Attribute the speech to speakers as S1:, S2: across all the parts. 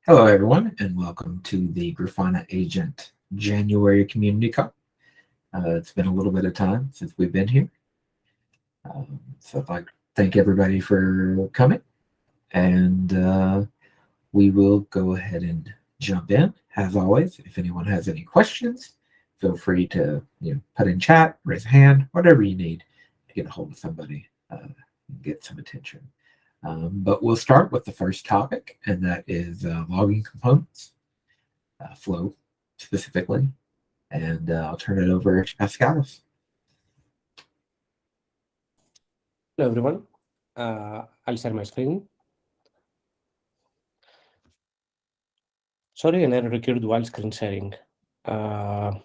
S1: Hello, everyone, and welcome to the Grafana Agent January Community Call. It's been a little bit of time since we've been here, so I'd like to thank everybody for coming, and we will go ahead and jump in. As always, if anyone has any questions, feel free to put in chat, raise a hand, whatever you need to get a hold of somebody, and get some attention. But we'll start with the first topic, and that is logging components, flow specifically. And I'll turn it over to Pascalis.
S2: Hello, everyone. I'll share my screen. Sorry, an error occurred while screen sharing. Matt,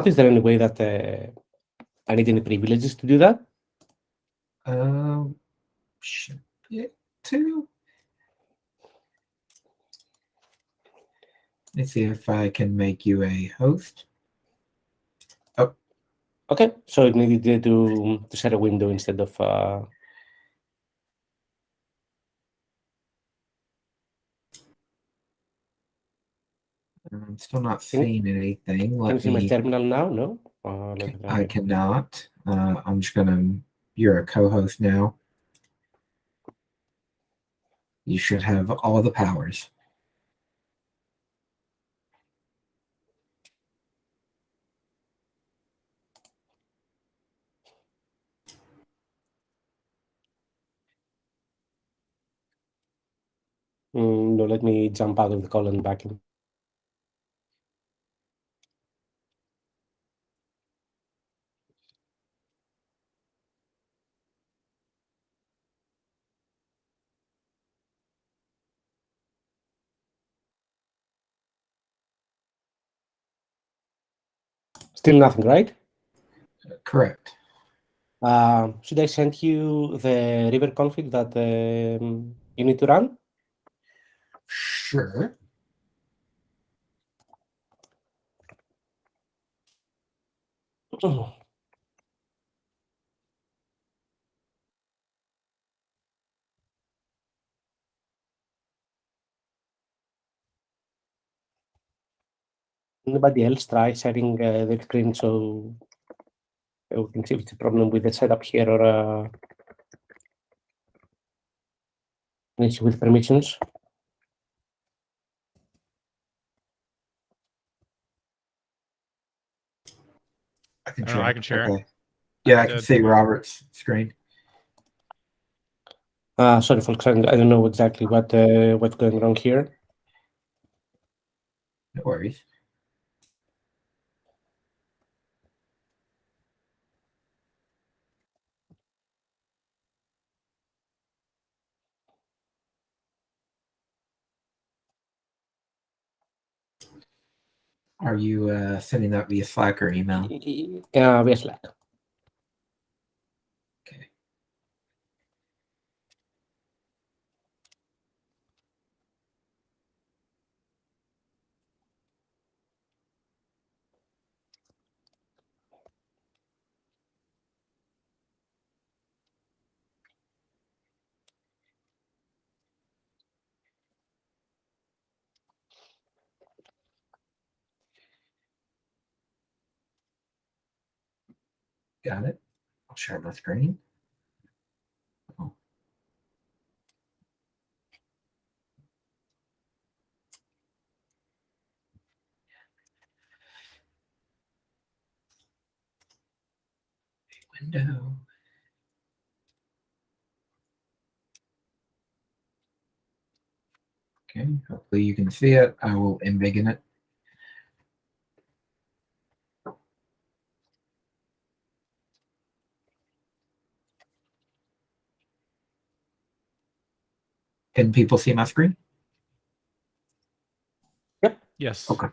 S2: is there any way that I need any privileges to do that?
S1: Should be to. Let's see if I can make you a host. Oh.
S2: Okay, so it needed to share a window instead of.
S1: I'm still not seeing anything.
S2: Can you see my terminal now? No?
S1: I cannot. I'm just going to. You're a co host now. You should have all the powers.
S2: No, let me jump out of the call and back in. Still nothing, right?
S1: Correct.
S2: Should I send you the river config that you need to run?
S1: Sure.
S2: Anybody else try sharing their screen so we can see if it's a problem with the setup here or an issue with permissions?
S1: I can share.
S3: I can share.
S1: Okay. Yeah, I can see Robert's screen.
S2: Sorry, folks, I don't know exactly what's going wrong here.
S1: No worries. Are you sending that via Slack or email?
S2: Via Slack.
S1: Okay. Got it. I'll share my screen. Oh. Window. Okay, hopefully you can see it. I will embiggen it. Can people see my screen?
S2: Yep.
S3: Yes.
S1: Okay.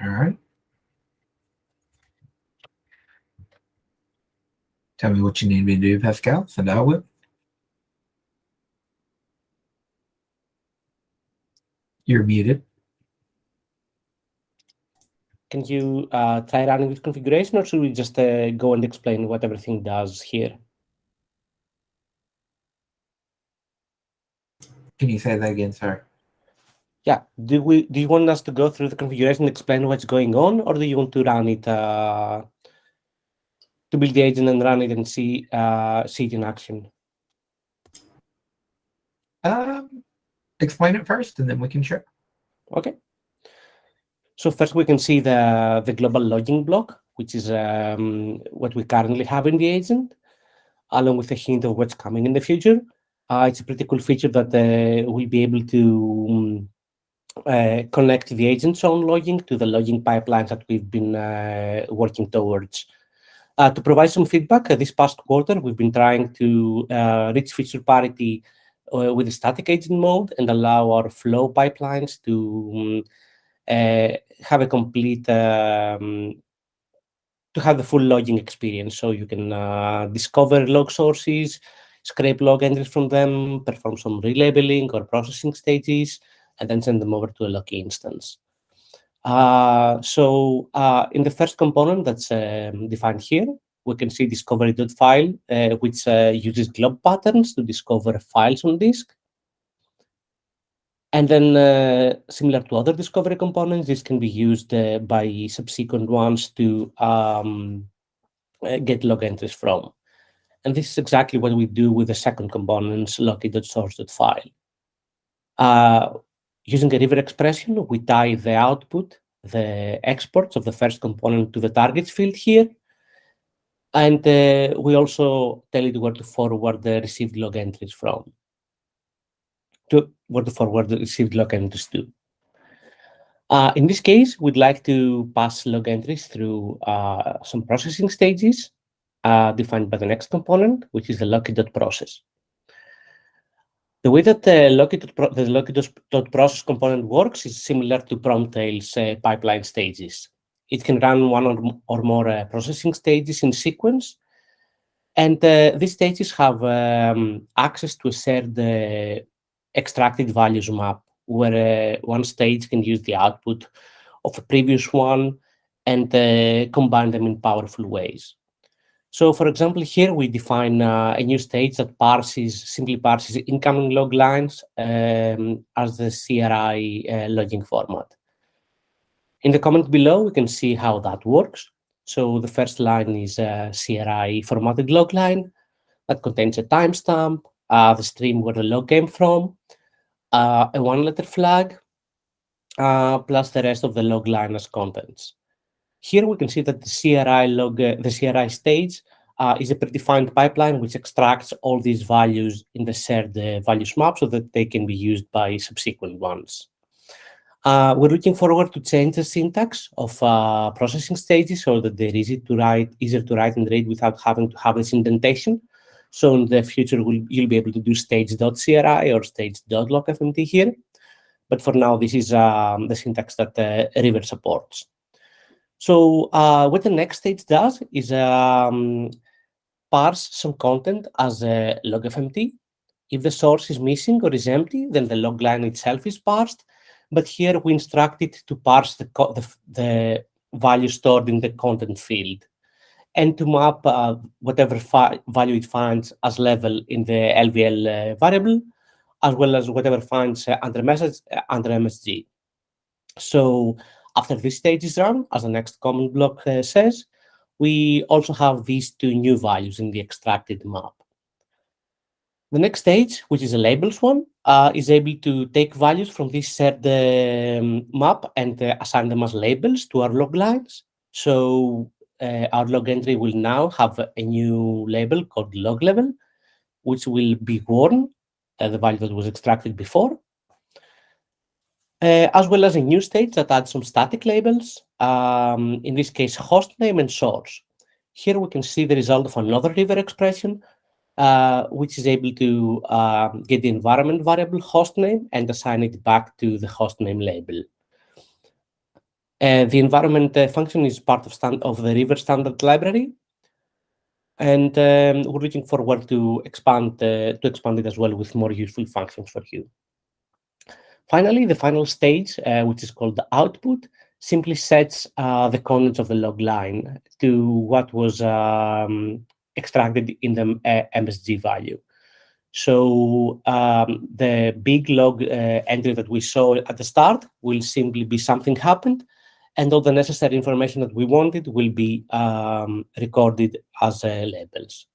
S1: All right. Tell me what you need me to do, Pascal, and I will. You're muted.
S2: Can you try running this configuration, or should we just go and explain what everything does here?
S1: Can you say that again, sir?
S2: Yeah. Do you want us to go through the configuration and explain what's going on, or do you want to run it to build the agent and run it and see it in action?
S1: Explain it first, and then we can share.
S2: Okay. So first we can see the global logging block, which is what we currently have in the agent, along with a hint of what's coming in the future. It's a pretty cool feature that we'll be able to connect the agent's own logging to the logging pipelines that we've been working towards. To provide some feedback, this past quarter, we've been trying to reach feature parity with the static agent mode and allow our flow pipelines to have a complete to have the full logging experience. So you can discover log sources, scrape log entries from them, perform some relabeling or processing stages, and then send them over to a Loki instance. In the first component that's defined here, we can see discovery.file, which uses glob patterns to discover files on disk. And then, similar to other discovery components, this can be used by subsequent ones to get log entries from. And this is exactly what we do with the second component, loki.source.file. Using a river expression, we tie the output, the exports of the first component to the targets field here. And we also tell it where to forward the received log entries from, where to forward the received log entries to. In this case, we'd like to pass log entries through some processing stages defined by the next component, which is the loki.process. The way that the loki.process component works is similar to Promptail's pipeline stages. It can run one or more processing stages in sequence, and these stages have access to a shared extracted values map, where one stage can use the output of a previous one and combine them in powerful ways. So, for example, here we define a new stage that simply parses incoming log lines as the CRI logging format. In the comment below, we can see how that works. So the first line is a CRI formatted log line that contains a timestamp, the stream where the log came from, a one-letter flag, plus the rest of the log line as contents. Here we can see that the CRI stage is a predefined pipeline which extracts all these values in the shared values map so that they can be used by subsequent ones. We're looking forward to change the syntax of processing stages so that they're easier to write and read without having to have this indentation. So in the future, you'll be able to do stage.cri or stage.logfmt here. But for now, this is the syntax that River supports. So what the next stage does is parse some content as a logfmt. If the source is missing or is empty, then the log line itself is parsed. But here we instruct it to parse the value stored in the content field and to map whatever value it finds as level in the LVL variable, as well as whatever finds under MSG. So after this stage is run, as the next comment block says, we also have these two new values in the extracted map. The next stage, which is a labels one, is able to take values from this shared map and assign them as labels to our log lines. So our log entry will now have a new label called log level, which will be worn, the value that was extracted before, as well as a new stage that adds some static labels, in this case, host name and source. Here we can see the result of another river expression, which is able to get the environment variable host name and assign it back to the host name label. The environment function is part of the River standard library. And we're looking forward to expand it as well with more useful functions for you. Finally, the final stage, which is called the output, simply sets the contents of the log line to what was extracted in the MSG value. So the big log entry that we saw at the start will simply be something happened, and all the necessary information that we wanted will be recorded as labels.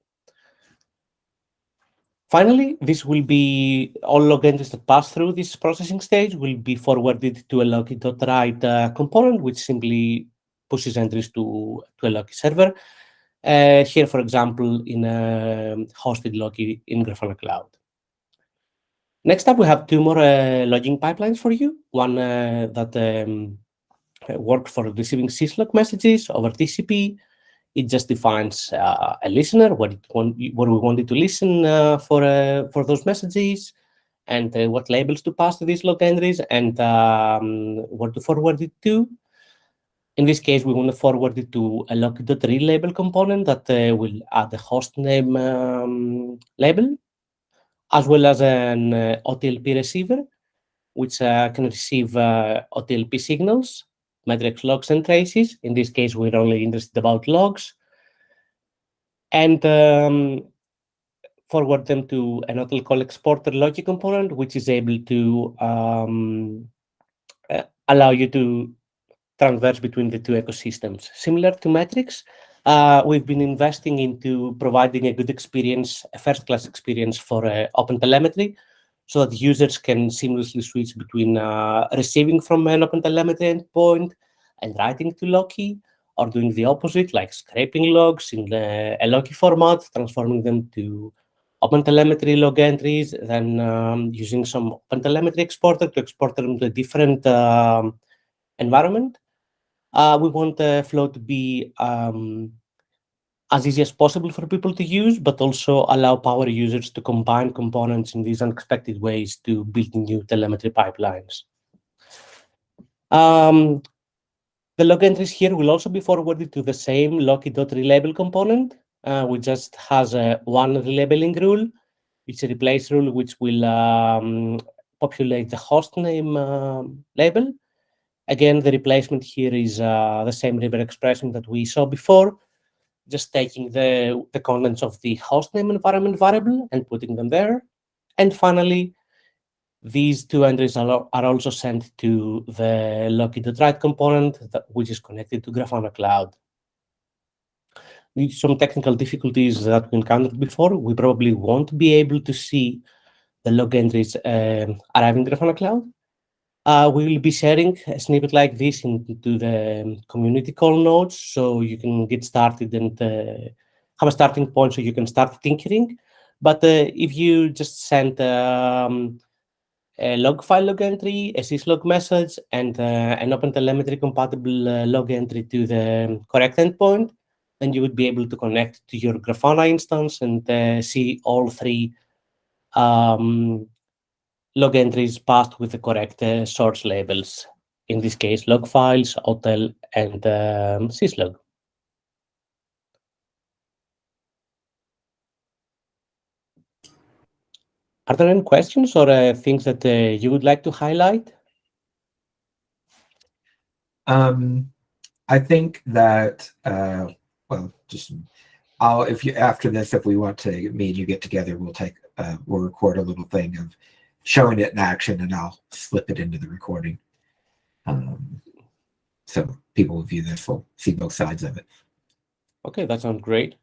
S2: Finally, this will be all log entries that pass through this processing stage will be forwarded to a logi.write component, which simply pushes entries to a Loki server. Here, for example, in a hosted Loki in Grafana Cloud. Next up, we have two more logging pipelines for you. One that works for receiving syslog messages over TCP. It just defines a listener, what we wanted to listen for those messages, and what labels to pass to these log entries, and what to forward it to. In this case, we want to forward it to a log.read label component that will add the host name label, as well as an OTLP receiver, which can receive OTLP signals, metrics, logs, and traces. In this case, we're only interested about logs. And forward them to an OTL call exporter logic component, which is able to allow you to transverse between the two ecosystems. Similar to metrics, we've been investing into providing a good experience, a first-class experience for OpenTelemetry, so that users can seamlessly switch between receiving from an OpenTelemetry endpoint and writing to Loki, or doing the opposite, like scraping logs in a Loki format, transforming them to OpenTelemetry log entries, then using some OpenTelemetry exporter to export them to a different environment. We want the flow to be as easy as possible for people to use, but also allow power users to combine components in these unexpected ways to build new telemetry pipelines. The log entries here will also be forwarded to the same Loki.relabel component, which just has one relabeling rule. It's a replace rule which will populate the host name label. Again, the replacement here is the same river expression that we saw before, just taking the contents of the hostname environment variable and putting them there. And finally, these two entries are also sent to the Loki.write component, which is connected to Grafana Cloud. Due to some technical difficulties that we encountered before, we probably won't be able to see the log entries arriving in Grafana Cloud. We will be sharing a snippet like this into the community call notes, so you can get started and have a starting point so you can start tinkering. But if you just send a log file log entry, a syslog message, and an OpenTelemetry compatible log entry to the correct endpoint, then you would be able to connect to your Grafana instance and see all three log entries passed with the correct source labels. In this case, log files, OTel, and syslog. Are there any questions or things that you would like to highlight?
S1: I think that well, just if you after this, if we want to me and you get together, we'll record a little thing of showing it in action, and I'll slip it into the recording, so people will view this, will see both sides of it.
S2: Okay, that sounds great.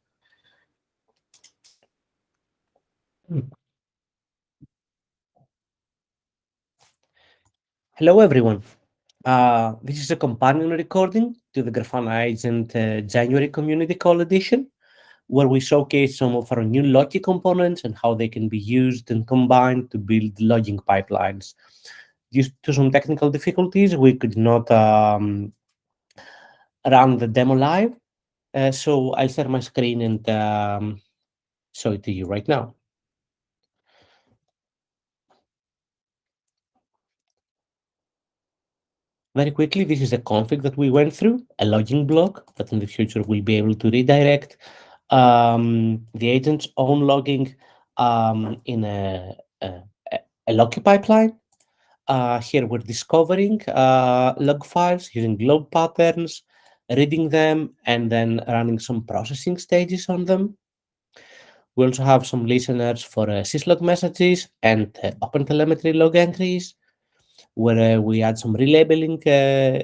S2: Hello, everyone. This is a companion recording to the Grafana Agent January Community Call Edition, where we showcase some of our new logic components and how they can be used and combined to build logging pipelines. Due to some technical difficulties, we could not run the demo live, so I'll share my screen and show it to you right now. Very quickly, this is a config that we went through, a logging block that in the future will be able to redirect the agent's own logging in a Loki pipeline. Here we're discovering log files using globe patterns, reading them, and then running some processing stages on them. We also have some listeners for syslog messages and OpenTelemetry log entries, where we add some relabeling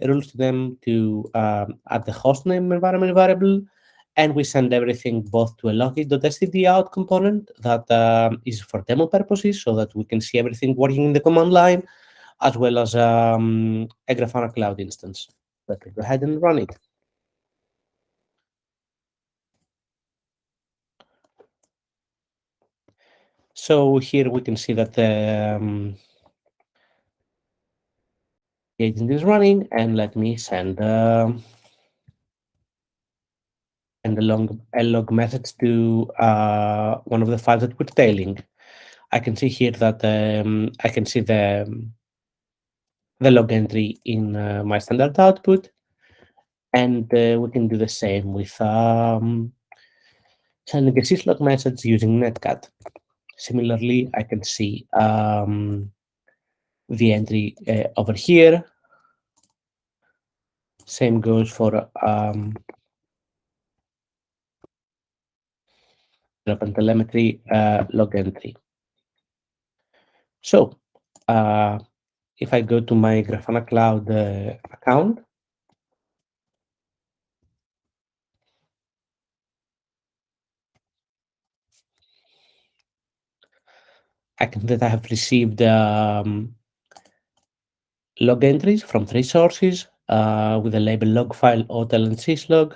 S2: rules to them to add the hostname environment variable, and we send everything both to a logi.std out component that is for demo purposes, so that we can see everything working in the command line, as well as a Grafana cloud instance. Let's go ahead and run it. So here we can see that the agent is running, and let me send and a log message to one of the files that we're tailing. I can see here that I can see the log entry in my standard output, and we can do the same with sending a syslog message using netcat. Similarly, I can see the entry over here. Same goes for OpenTelemetry log entry. So if I go to my Grafana Cloud account, I can see that I have received log entries from 3 sources with the label log file, OTel, and syslog.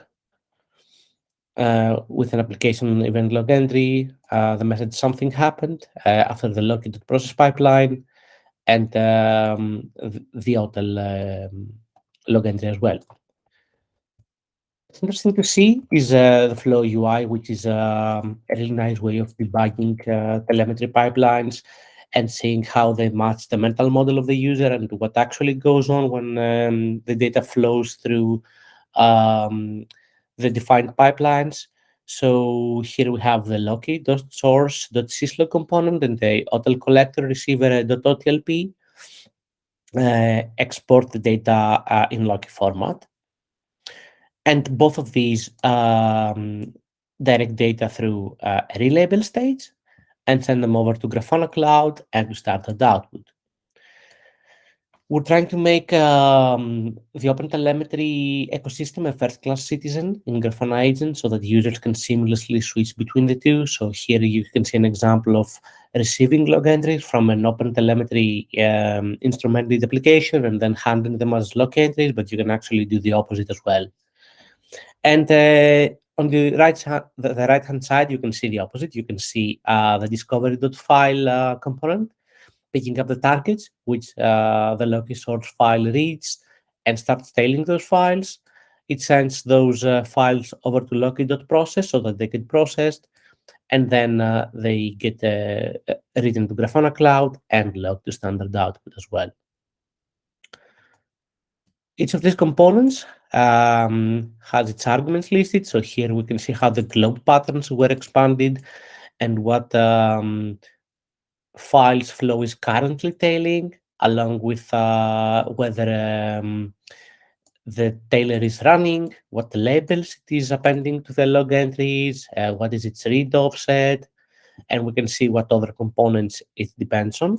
S2: With an application event log entry, the message something happened after the log.process pipeline, and the OTel log entry as well. What's interesting to see is the Flow UI, which is a really nice way of debugging telemetry pipelines and seeing how they match the mental model of the user and what actually goes on when the data flows through the defined pipelines. So here we have the Loki.source.syslog component and the OTel collector receiver.otlp export the data in Loki format. And both of these direct data through a relabel stage and send them over to Grafana Cloud and to start the output. We're trying to make the OpenTelemetry ecosystem a first-class citizen in Grafana Agent so that users can seamlessly switch between the two. So here you can see an example of receiving log entries from an OpenTelemetry instrumented application and then handling them as log entries, but you can actually do the opposite as well. And on the right-hand side, you can see the opposite. You can see the discovery.file component picking up the targets, which the Loki source file reads, and starts tailing those files. It sends those files over to Loki.process so that they get processed, and then they get written to Grafana Cloud and logged to standard output as well. Each of these components has its arguments listed. So here we can see how the globe patterns were expanded and what files flow is currently tailing, along with whether the tailer is running, what labels it is appending to the log entries, what is its read offset, and we can see what other components it depends on.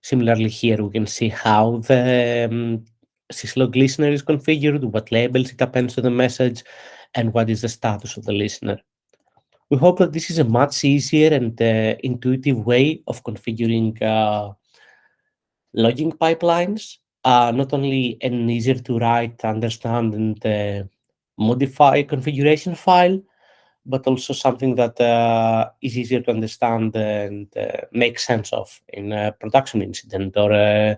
S2: Similarly, here we can see how the syslog listener is configured, what labels it appends to the message, and what is the status of the listener. We hope that this is a much easier and intuitive way of configuring logging pipelines, not only an easier to write, understand, and modify configuration file, but also something that is easier to understand and make sense of in a production incident or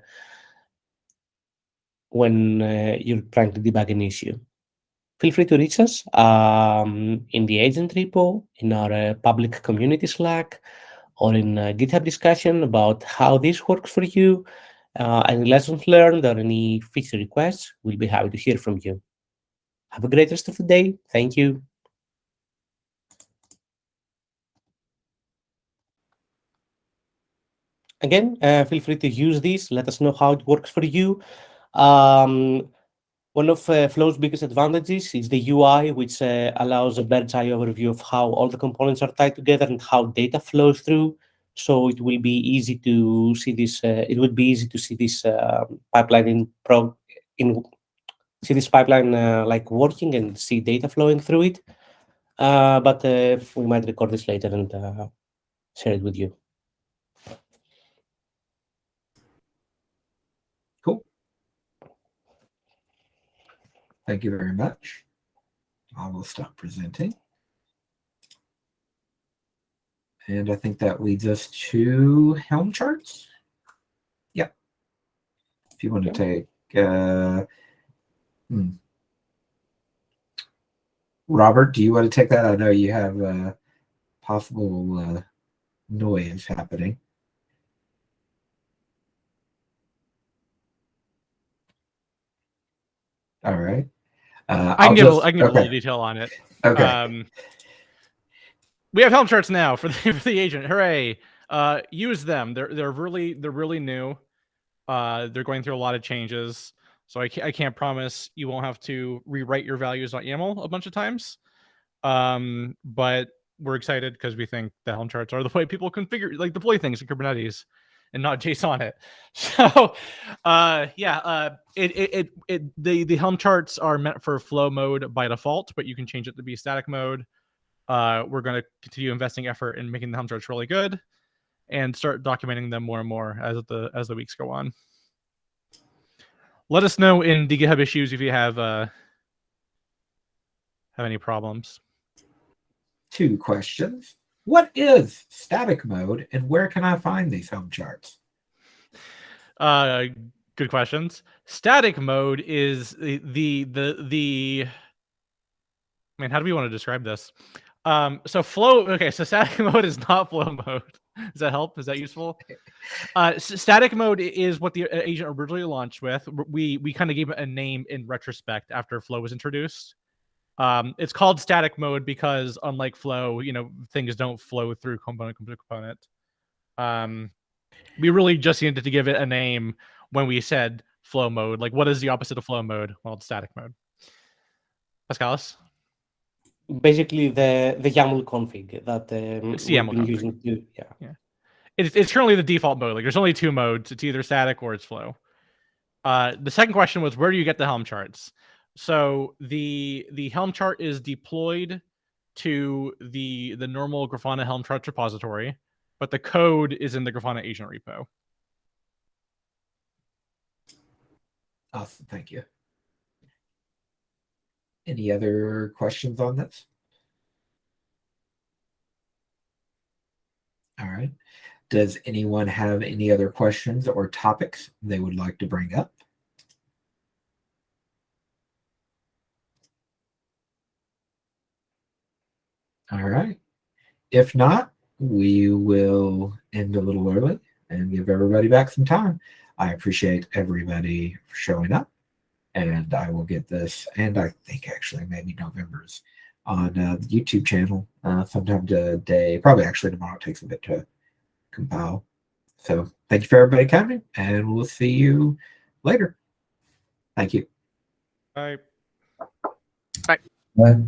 S2: when you're trying to debug an issue. Feel free to reach us in the agent repo, in our public community Slack, or in a GitHub discussion about how this works for you. Any lessons learned or any feature requests, we'll be happy to hear from you. Have a great rest of the day. Thank you. Again, feel free to use this. Let us know how it works for you. One of Flow's biggest advantages is the UI, which allows a bird's eye overview of how all the components are tied together and how data flows through. So it will be easy to see this. It would be easy to see this pipeline see this pipeline like working and see data flowing through it. But we might record this later and share it with you.
S1: Cool. Thank you very much. I will stop presenting. And I think that leads us to Helm charts. Yep. If you want to take Robert, do you want to take that? I know you have possible noise happening. All right.
S3: I can give a little detail on it.
S1: Okay.
S3: We have Helm charts now for the agent. Hooray! Use them. They're really new. They're going through a lot of changes, so I can't promise you won't have to rewrite your values.yaml a bunch of times. But we're excited because we think the Helm charts are the way people configure, like, deploy things in Kubernetes and not JSON it. So, the Helm charts are meant for flow mode by default, but you can change it to be static mode. We're going to continue investing effort in making the Helm charts really good and start documenting them more and more as the weeks go on. Let us know in the GitHub issues if you have any problems.
S1: 2 questions. What is static mode, and where can I find these Helm charts?
S3: Good questions. Static mode is the I mean, how do we want to describe this? So flow. Okay, so static mode is not flow mode. Does that help? Is that useful? Static mode is what the agent originally launched with. We kind of gave it a name in retrospect after flow was introduced. It's called static mode because, unlike flow, things don't flow through component to component. We really just needed to give it a name when we said flow mode. Like, what is the opposite of flow mode? Well, it's static mode. Pascalis?
S2: Basically, the YAML config that
S3: it's the YAML
S2: been
S3: config.
S2: using to,
S3: yeah. It's currently the default mode. Like, there's only 2 modes. It's either static or it's flow. The second question was, where do you get the Helm charts? So the Helm chart is deployed to the normal Grafana Helm charts repository, but the code is in the Grafana agent repo.
S1: Awesome, thank you. Any other questions on this? All right. Does anyone have any other questions or topics they would like to bring up? All right. If not, we will end a little early and give everybody back some time. I appreciate everybody for showing up, and I will get this, and I think actually maybe November's on the YouTube channel sometime today. Probably actually tomorrow. It takes a bit to compile. So thank you for everybody coming, and we'll see you later. Thank you.
S3: Bye.
S4: Bye.